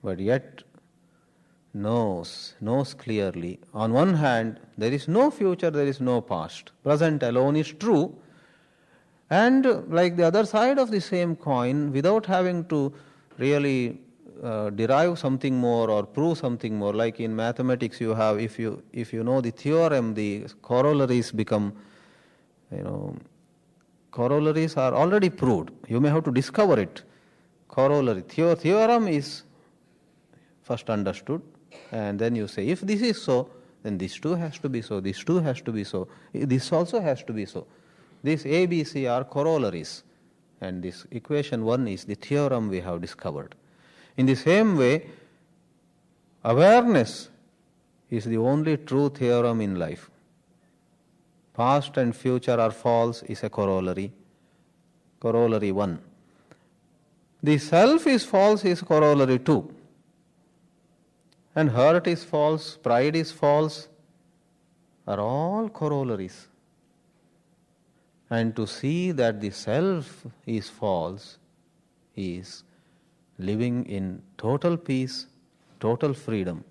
but yet knows clearly. On one hand, there is no future, there is no past. Present alone is true. And like the other side of the same coin, without having to really derive something more or prove something more, like in mathematics you have, if you know the theorem, the corollaries become, corollaries are already proved. You may have to discover it. Corollary. Theorem is first understood, and then you say, if this is so, then this too has to be so, this too has to be so, this also has to be so. These A, B, C are corollaries, and this equation 1 is the theorem we have discovered. In the same way, awareness is the only true theorem in life. Past and future are false is a corollary. Corollary 1. The self is false is corollary 2. And hurt is false, pride is false, are all corollaries. And to see that the self is false is living in total peace, total freedom.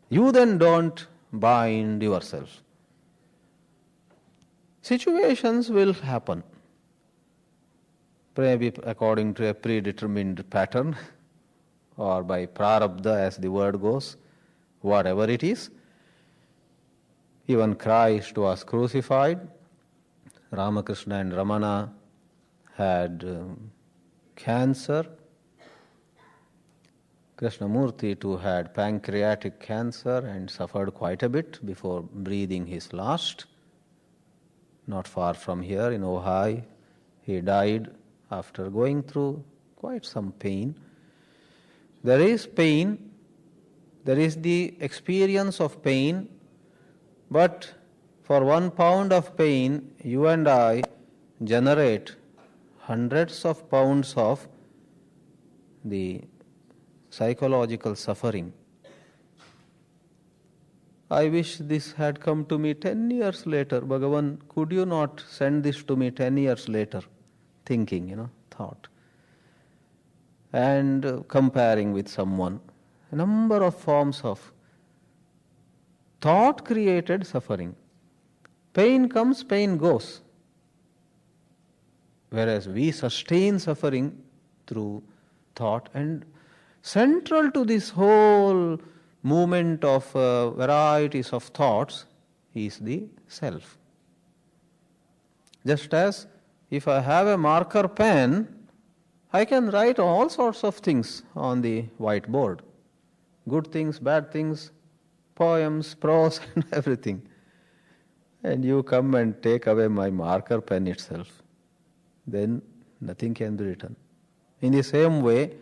You then don't bind yourself. Situations will happen, maybe according to a predetermined pattern or by prarabdha, as the word goes, whatever it is. Even Christ was crucified. Ramakrishna and Ramana had cancer. Krishnamurti too had pancreatic cancer and suffered quite a bit before breathing his last. Not far from here in Ojai, he died after going through quite some pain. There is pain, there is the experience of pain, but for 1 pound of pain, you and I generate hundreds of pounds of the psychological suffering. I wish this had come to me 10 years later. Bhagavan, could you not send this to me 10 years later? Thinking, thought. And comparing with someone. A number of forms of thought created suffering. Pain comes, pain goes. Whereas we sustain suffering through thought, and central to this whole movement of varieties of thoughts is the self. Just as if I have a marker pen, I can write all sorts of things on the whiteboard. Good things, bad things, poems, prose and everything. And you come and take away my marker pen itself. Then nothing can be written. In the same way,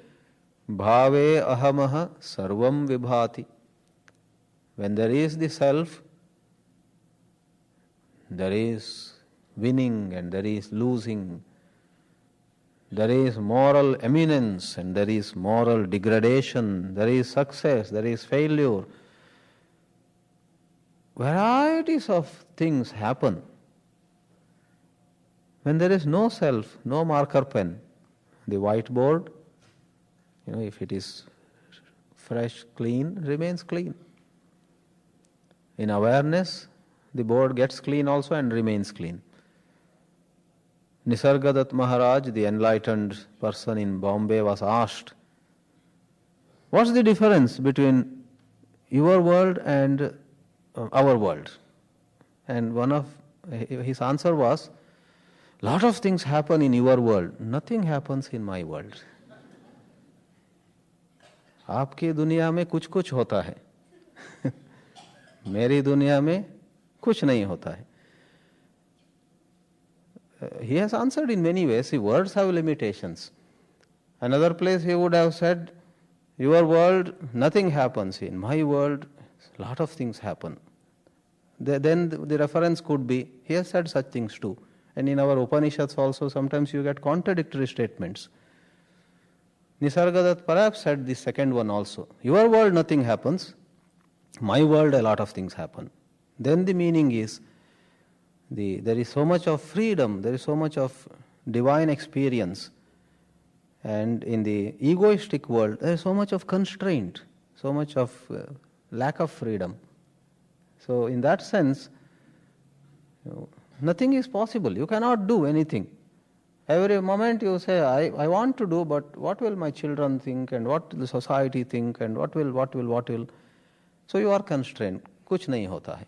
bhave ahamaha sarvam vibhati. When there is the self, there is winning and there is losing. There is moral eminence and there is moral degradation. There is success, there is failure. Varieties of things happen. When there is no self, no marker pen, the whiteboard, if it is fresh, clean, remains clean. In awareness, the board gets clean also and remains clean. Nisargadatta Maharaj, the enlightened person in Bombay, was asked, what's the difference between your world and our world. And one of his answer was, lot of things happen in your world, nothing happens in my world. आपकी दुनिया में कुछ कुछ होता है मेरी दुनिया में कुछ नहीं होता है. He has answered in many ways. See, words have limitations. Another place he would have said, your world, nothing happens. In my world, a lot of things happen. Then the reference could be, he has said such things too. And in our Upanishads also, sometimes you get contradictory statements. Nisargadatta perhaps said the second one also. Your world, nothing happens. My world, a lot of things happen. Then the meaning is, there is so much of freedom, there is so much of divine experience. And in the egoistic world, there is so much of constraint, so much of lack of freedom. So in that sense, nothing is possible. You cannot do anything. Every moment you say, I want to do, but what will my children think, and what will the society think, and what will. So you are constrained. Kuch nahi hota hai.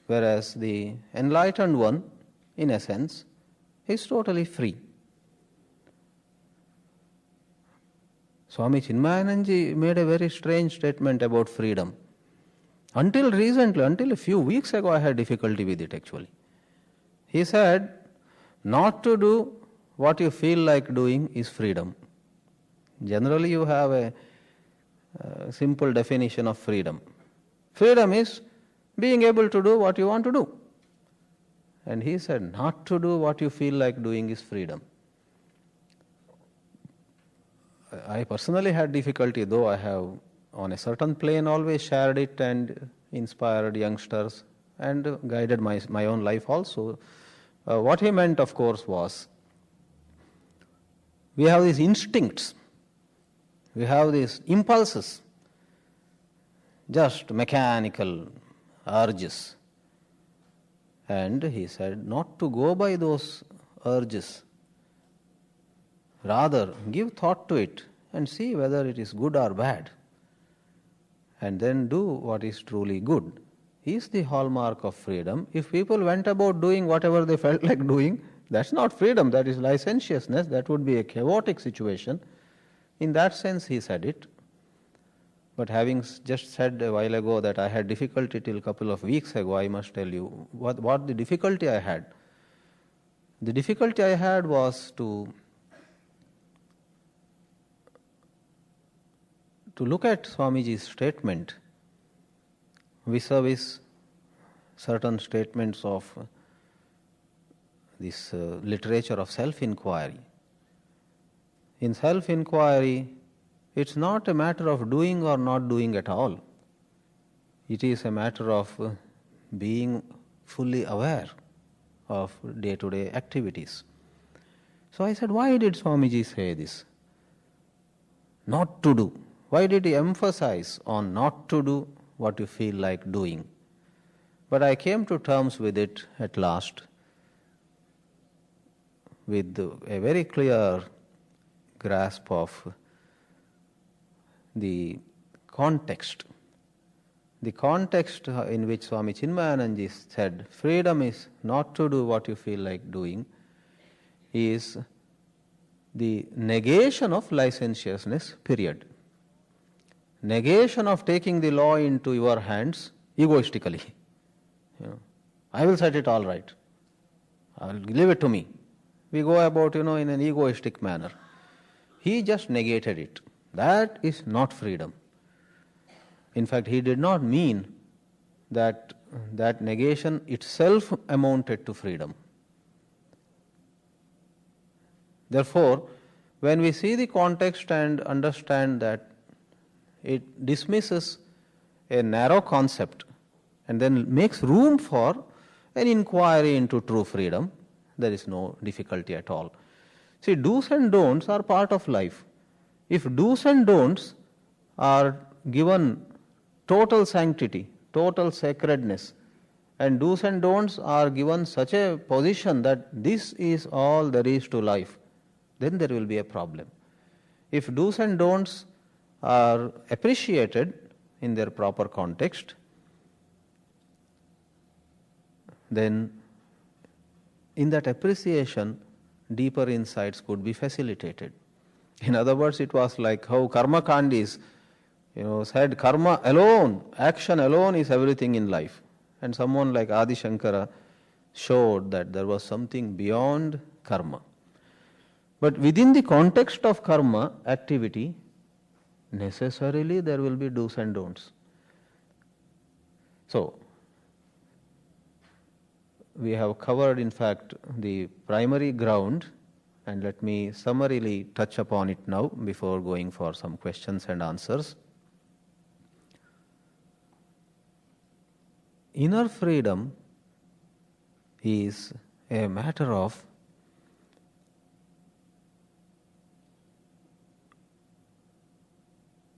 Whereas the enlightened one, in a sense, is totally free. Swami Chinmayananji made a very strange statement about freedom. Until recently, until a few weeks ago, I had difficulty with it actually. He said, not to do what you feel like doing is freedom. Generally, you have a simple definition of freedom. Freedom is being able to do what you want to do. And he said, not to do what you feel like doing is freedom. I personally had difficulty, though I have on a certain plane always shared it and inspired youngsters and guided my own life also. What he meant, of course, was we have these instincts, we have these impulses, just mechanical urges. And he said not to go by those urges. Rather, give thought to it and see whether it is good or bad. And then do what is truly good. Is the hallmark of freedom. If people went about doing whatever they felt like doing, that's not freedom, that is licentiousness, that would be a chaotic situation. In that sense, he said it. But having just said a while ago that I had difficulty till a couple of weeks ago, I must tell you what the difficulty I had. The difficulty I had was to look at Swamiji's statement vis-a-vis certain statements of this literature of self-inquiry. In self-inquiry, it's not a matter of doing or not doing at all. It is a matter of being fully aware of day-to-day activities. So I said, why did Swamiji say this? Not to do. Why did he emphasize on not to do what you feel like doing? But I came to terms with it at last with a very clear grasp of the context. The context in which Swami Chinmayananji said freedom is not to do what you feel like doing is the negation of licentiousness, period. Negation of taking the law into your hands egoistically. I will set it all right. I will leave it to me. We go about, in an egoistic manner. He just negated it. That is not freedom. In fact, he did not mean that negation itself amounted to freedom. Therefore, when we see the context and understand that it dismisses a narrow concept and then makes room for an inquiry into true freedom, there is no difficulty at all. See, do's and don'ts are part of life. If do's and don'ts are given total sanctity, total sacredness, and do's and don'ts are given such a position that this is all there is to life, then there will be a problem. If do's and don'ts are appreciated in their proper context, then in that appreciation, deeper insights could be facilitated. In other words, it was like how karma kandis, said karma alone, action alone is everything in life. And someone like Adi Shankara showed that there was something beyond karma. But within the context of karma activity, necessarily there will be do's and don'ts. So, we have covered, in fact, the primary ground, and let me summarily touch upon it now before going for some questions and answers. Inner freedom is a matter of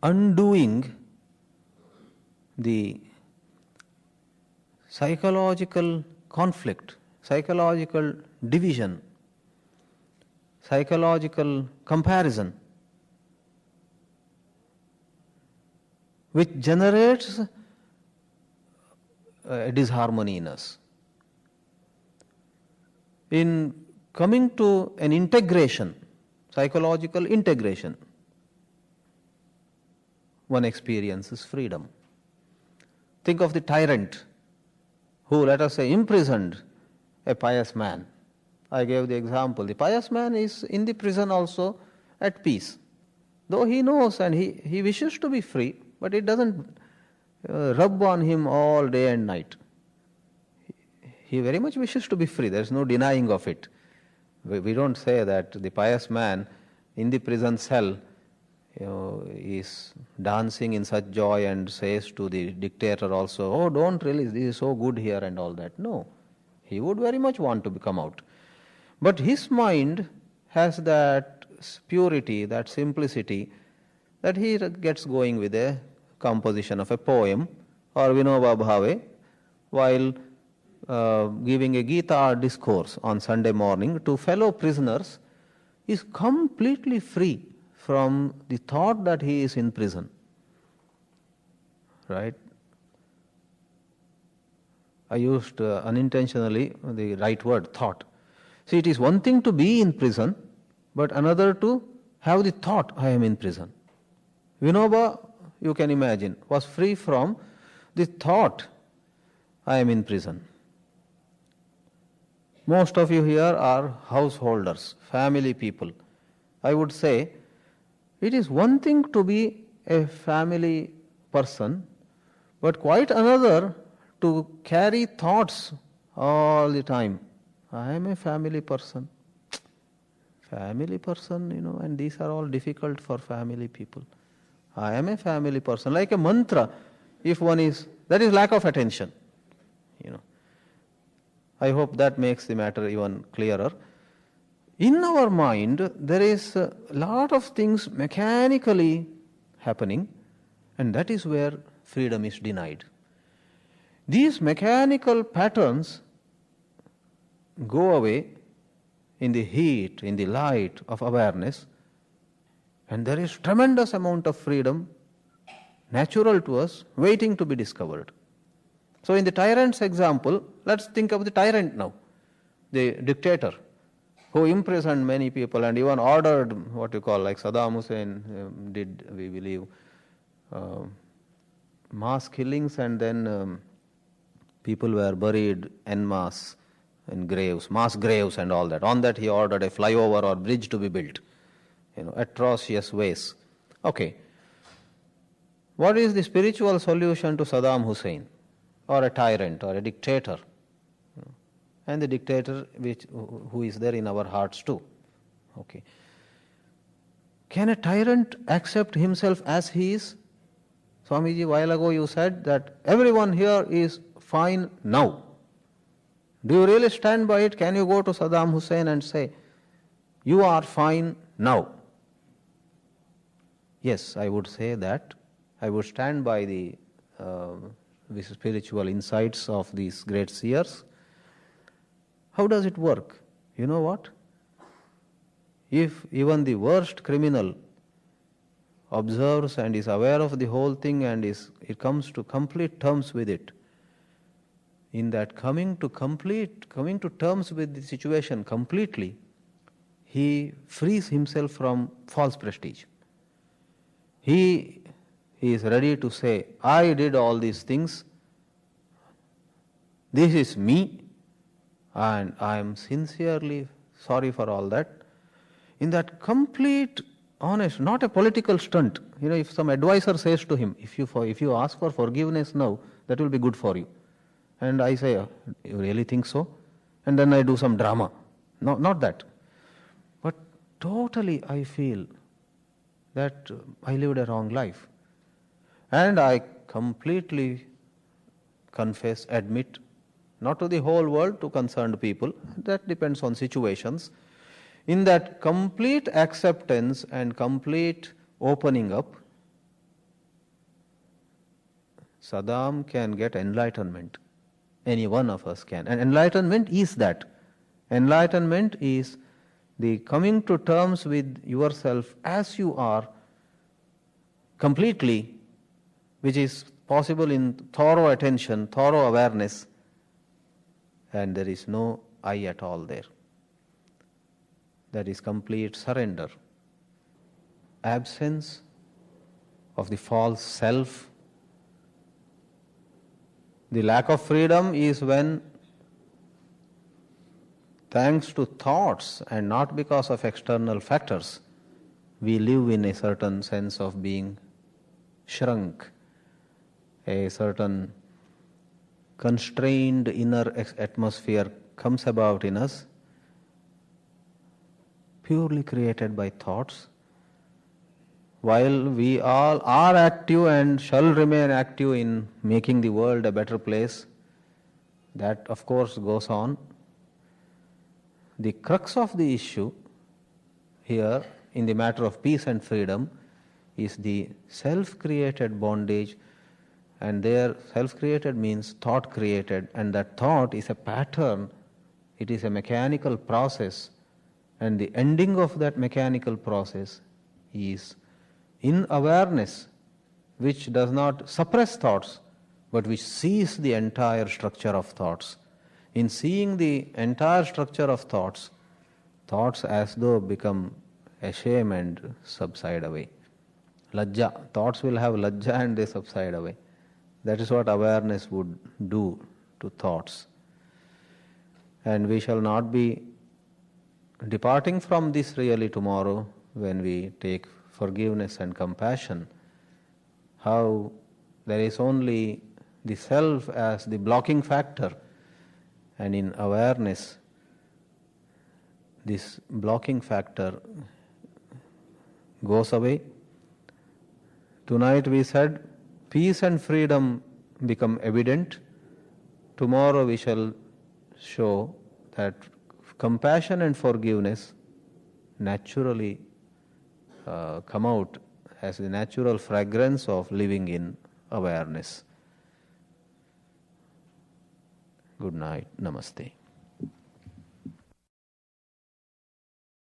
undoing the psychological conflict, psychological division, psychological comparison, which generates a disharmony in us. In coming to an integration, psychological integration, one experiences freedom. Think of the tyrant who, let us say, imprisoned a pious man. I gave the example. The pious man is in the prison also at peace. Though he knows and he wishes to be free, but it doesn't rub on him all day and night. He very much wishes to be free. There is no denying of it. We don't say that the pious man in the prison cell is dancing in such joy and says to the dictator also, oh, don't release, this is so good here and all that. No, he would very much want to come out. But his mind has that purity, that simplicity, that he gets going with a composition of a poem or Vinoba Bhave while giving a Gita discourse on Sunday morning to fellow prisoners, is completely free from the thought that he is in prison. Right? I used unintentionally the right word, thought. See, it is one thing to be in prison, but another to have the thought, I am in prison. Vinoba, you can imagine, was free from the thought, I am in prison. Most of you here are householders, family people. I would say, it is one thing to be a family person, but quite another to carry thoughts all the time. I am a family person. Family person, and these are all difficult for family people. I am a family person. Like a mantra, if one is, that is lack of attention. I hope that makes the matter even clearer. In our mind, there is a lot of things mechanically happening, and that is where freedom is denied. These mechanical patterns go away in the heat, in the light of awareness, and there is tremendous amount of freedom, natural to us, waiting to be discovered. So in the tyrant's example, let's think of the tyrant now, the dictator, who imprisoned many people and even ordered what you call, like Saddam Hussein did, we believe, mass killings, and then people were buried en masse in graves, mass graves and all that. On that he ordered a flyover or bridge to be built, atrocious ways. Okay. What is the spiritual solution to Saddam Hussein, or a tyrant, or a dictator? And the dictator who is there in our hearts too. Okay. Can a tyrant accept himself as he is? Swamiji, a while ago you said that everyone here is fine now. Do you really stand by it? Can you go to Saddam Hussein and say, you are fine now? Yes, I would say that. I would stand by the spiritual insights of these great seers. How does it work? You know what? If even the worst criminal observes and is aware of the whole thing and it comes to complete terms with it, in that coming to terms with the situation completely, he frees himself from false prestige. He is ready to say, I did all these things, this is me, and I am sincerely sorry for all that. In that complete honest, not a political stunt. If some advisor says to him, if you ask for forgiveness now, that will be good for you. And I say, you really think so? And then I do some drama. No, not that. But totally I feel that I lived a wrong life. And I completely confess, admit, not to the whole world, to concerned people, that depends on situations. In that complete acceptance and complete opening up, Saddam can get enlightenment. Any one of us can. And enlightenment is that. Enlightenment is the coming to terms with yourself as you are completely, which is possible in thorough attention, thorough awareness, and there is no I at all there. That is complete surrender. Absence of the false self. The lack of freedom is when, thanks to thoughts and not because of external factors, we live in a certain sense of being shrunk, a certain constrained inner atmosphere comes about in us, purely created by thoughts. While we all are active and shall remain active in making the world a better place, that of course goes on. The crux of the issue here in the matter of peace and freedom is the self-created bondage, and there self-created means thought created, and that thought is a pattern, it is a mechanical process, and the ending of that mechanical process is in awareness, which does not suppress thoughts, but which sees the entire structure of thoughts. In seeing the entire structure of thoughts, thoughts as though become ashamed and subside away. Lajja, thoughts will have lajja and they subside away. That is what awareness would do to thoughts. And we shall not be departing from this really tomorrow when we take forgiveness and compassion, how there is only the self as the blocking factor, and in awareness this blocking factor goes away. Tonight we said peace and freedom become evident. Tomorrow we shall show that compassion and forgiveness naturally come out as the natural fragrance of living in awareness. Good night. Namaste.